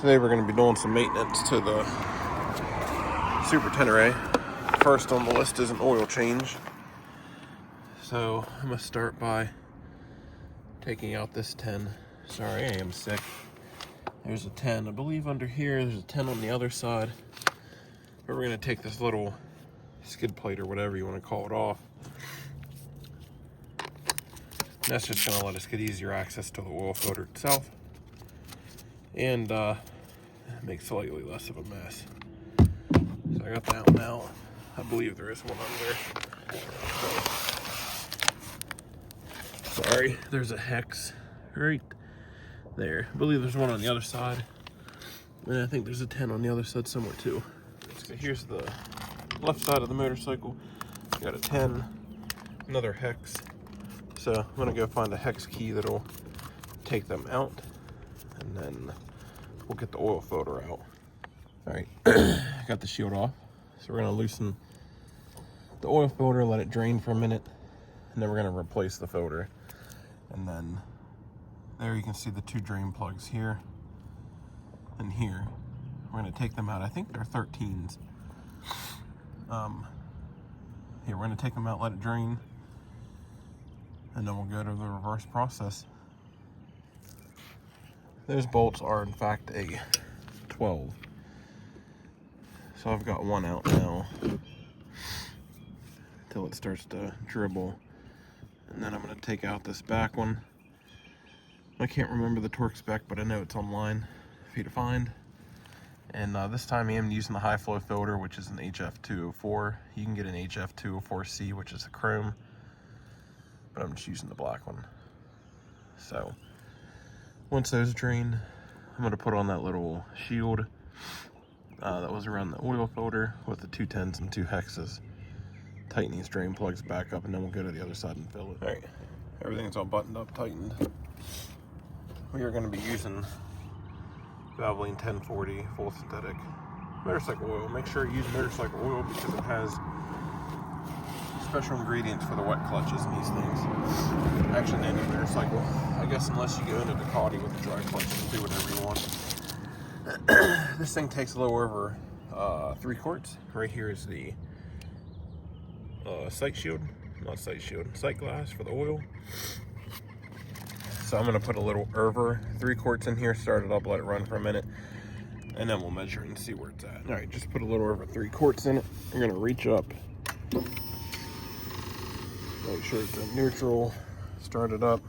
Today we're going to be doing some maintenance to the Super Tenere. First on the list is an oil change. So I'm going to start by taking out this 10. Sorry, I am sick. There's a 10. I believe under here there's a 10 on the other side. But we're going to take this little skid plate or whatever you want to call it off. And that's just going to let us get easier access to the oil filter itself. And make slightly less of a mess. So I got that one out. I believe there is one under. Sorry, there's a hex right there. I believe there's one on the other side. And I think there's a 10 on the other side somewhere too. So here's the left side of the motorcycle. Got a 10, another hex. So I'm gonna go find a hex key that'll take them out, and then we'll get the oil filter out. All right, got the shield off. So we're gonna loosen the oil filter, let it drain for a minute, and then we're gonna replace the filter. And then there you can see the two drain plugs here and here. We're gonna take them out. I think they're 13s. Here, we're gonna take them out, let it drain, and then we'll go to the reverse process. Those bolts are in fact a 12. So I've got one out now until it starts to dribble. And then I'm going to take out this back one. I can't remember the torque spec, but I know it's online for you to find. And this time I am using the high flow filter, which is an HF204. You can get an HF204C, which is a chrome, but I'm just using the black one. So once those drain, I'm going to put on that little shield that was around the oil filter with the two 10s and two hexes. Tighten these drain plugs back up, and then we'll go to the other side and fill it. All right, everything's all buttoned up, tightened. We are going to be using Valvoline 1040 full synthetic motorcycle oil. Make sure you use motorcycle oil because it has special ingredients for the wet clutches and these things. Actually, any motorcycle, I guess, unless you go into Ducati with the dry clutch, you can do whatever you want. This thing takes a little over 3 quarts. Right here is the sight glass for the oil. So I'm gonna put a little over 3 quarts in here, start it up, let it run for a minute, and then we'll measure it and see where it's at. All right, just put a little over 3 quarts in it. We're gonna reach up, make sure it's at neutral, start it up.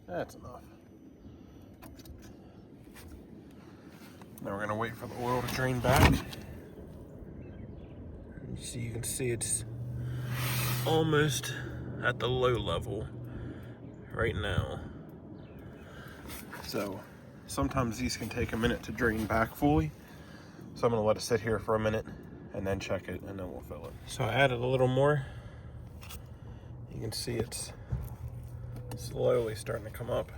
That's enough. Now we're going to wait for the oil to drain back. So you can see it's almost at the low level right now. So sometimes these can take a minute to drain back fully. So I'm going to let it sit here for a minute and then check it, and then we'll fill it. So I added a little more. You can see it's slowly starting to come up.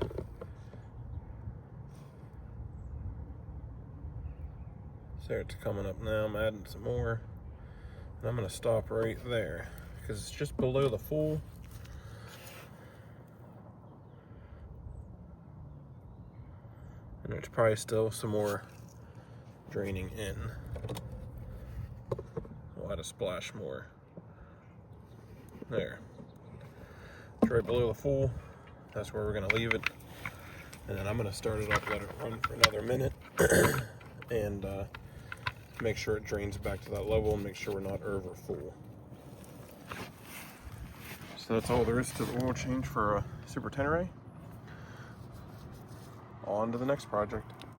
So it's coming up now. I'm adding some more. And I'm going to stop right there because it's just below the full. And there's probably still some more draining in. We'll add a splash more. There. It's right below the full. That's where we're going to leave it. And then I'm going to start it up, let it run for another minute, and make sure it drains back to that level and make sure we're not over full. So that's all there is to the oil change for a Super Tenere. On to the next project.